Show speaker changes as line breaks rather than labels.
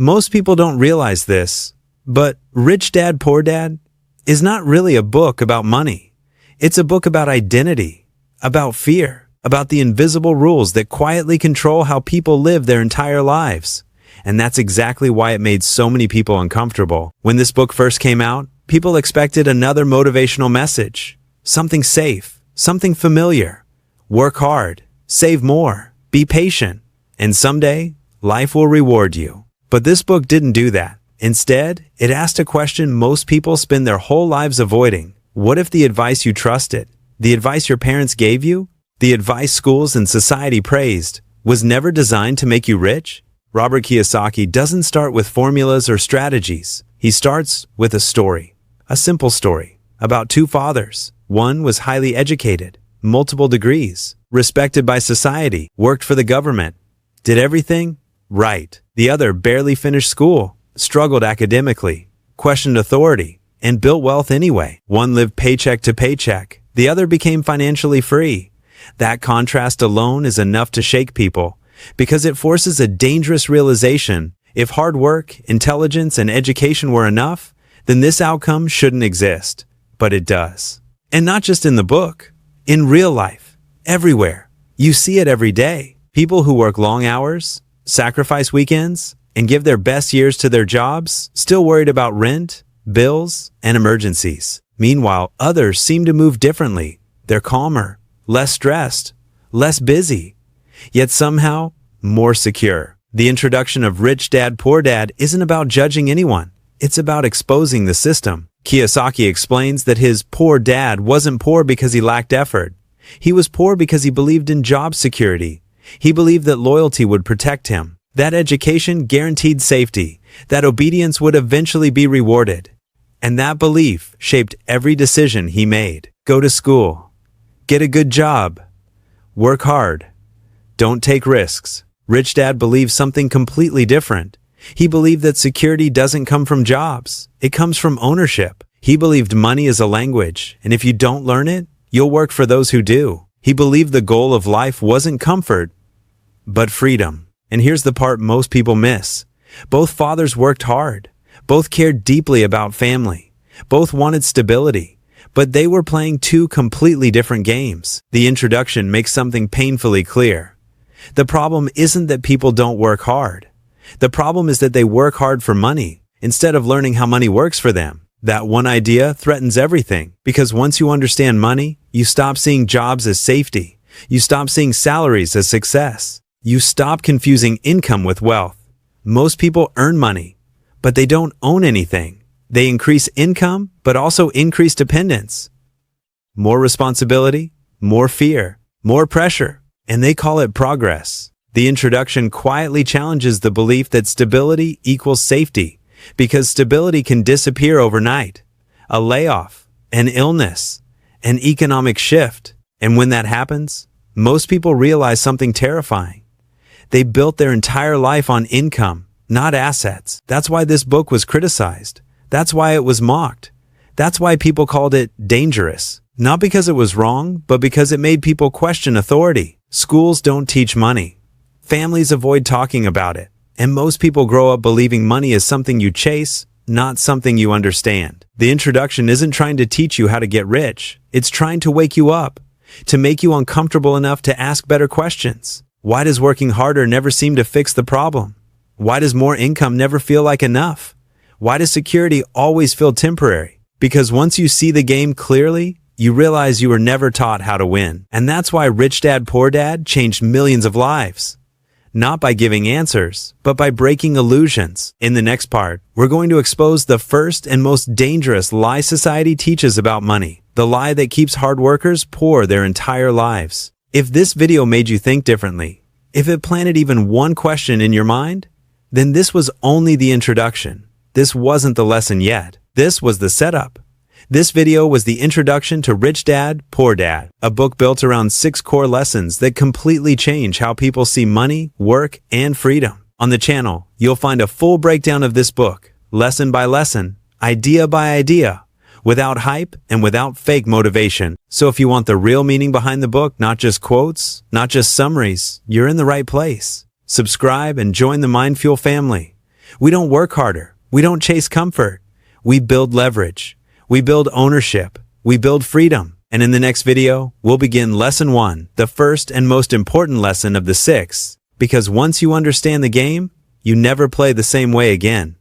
Most people don't realize this, but Rich Dad, Poor Dad is not really a book about money. It's a book about identity, about fear, about the invisible rules that quietly control how people live their entire lives. And that's exactly why it made so many people uncomfortable. When this book first came out, people expected another motivational message. Something safe, something familiar. Work hard, save more, be patient, and someday, life will reward you. But this book didn't do that. Instead, it asked a question most people spend their whole lives avoiding. What if the advice you trusted, the advice your parents gave you, the advice schools and society praised, was never designed to make you rich? Robert Kiyosaki doesn't start with formulas or strategies. He starts with a story, a simple story, about two fathers. One was highly educated, multiple degrees, respected by society, worked for the government, did everything right. The other barely finished school, struggled academically, questioned authority, and built wealth anyway. One lived paycheck to paycheck. The other became financially free. That contrast alone is enough to shake people, because it forces a dangerous realization. If hard work, intelligence, and education were enough, then this outcome shouldn't exist. But it does. And not just in the book. In real life. Everywhere. You see it every day. People who work long hours, sacrifice weekends, and give their best years to their jobs, still worried about rent, bills, and emergencies. Meanwhile, others seem to move differently. They're calmer, less stressed, less busy, yet somehow more secure. The introduction of Rich Dad, Poor Dad isn't about judging anyone. It's about exposing the system. Kiyosaki explains that his poor dad wasn't poor because he lacked effort. He was poor because he believed in job security. He believed that loyalty would protect him, that education guaranteed safety, that obedience would eventually be rewarded. And that belief shaped every decision he made. Go to school. Get a good job. Work hard. Don't take risks. Rich Dad believed something completely different. He believed that security doesn't come from jobs. It comes from ownership. He believed money is a language, and if you don't learn it, you'll work for those who do. He believed the goal of life wasn't comfort, but freedom. And here's the part most people miss. Both fathers worked hard. Both cared deeply about family. Both wanted stability. But they were playing two completely different games. The introduction makes something painfully clear. The problem isn't that people don't work hard. The problem is that they work hard for money, instead of learning how money works for them. That one idea threatens everything, because once you understand money, you stop seeing jobs as safety. You stop seeing salaries as success. You stop confusing income with wealth. Most people earn money, but they don't own anything. They increase income, but also increase dependence. More responsibility, more fear, more pressure, and they call it progress. The introduction quietly challenges the belief that stability equals safety, because stability can disappear overnight. A layoff, an illness, an economic shift. And when that happens, most people realize something terrifying. They built their entire life on income, not assets. That's why this book was criticized. That's why it was mocked. That's why people called it dangerous. Not because it was wrong, but because it made people question authority. Schools don't teach money. Families avoid talking about it. And most people grow up believing money is something you chase, not something you understand. The introduction isn't trying to teach you how to get rich. It's trying to wake you up, to make you uncomfortable enough to ask better questions. Why does working harder never seem to fix the problem? Why does more income never feel like enough? Why does security always feel temporary? Because once you see the game clearly, you realize you were never taught how to win. And that's why Rich Dad, Poor Dad changed millions of lives. Not by giving answers, but by breaking illusions. In the next part, we're going to expose the first and most dangerous lie society teaches about money. The lie that keeps hard workers poor their entire lives. If this video made you think differently, if it planted even one question in your mind, then this was only the introduction. This wasn't the lesson yet. This was the setup. This video was the introduction to Rich Dad, Poor Dad, a book built around 6 core lessons that completely change how people see money, work, and freedom. On the channel, you'll find a full breakdown of this book, lesson by lesson, idea by idea, without hype and without fake motivation. So if you want the real meaning behind the book, not just quotes, not just summaries, you're in the right place. Subscribe and join the Mindfuel family. We don't work harder. We don't chase comfort. We build leverage. We build ownership. We build freedom. And in the next video, we'll begin Lesson 1, the first and most important lesson of the 6, because once you understand the game, you never play the same way again.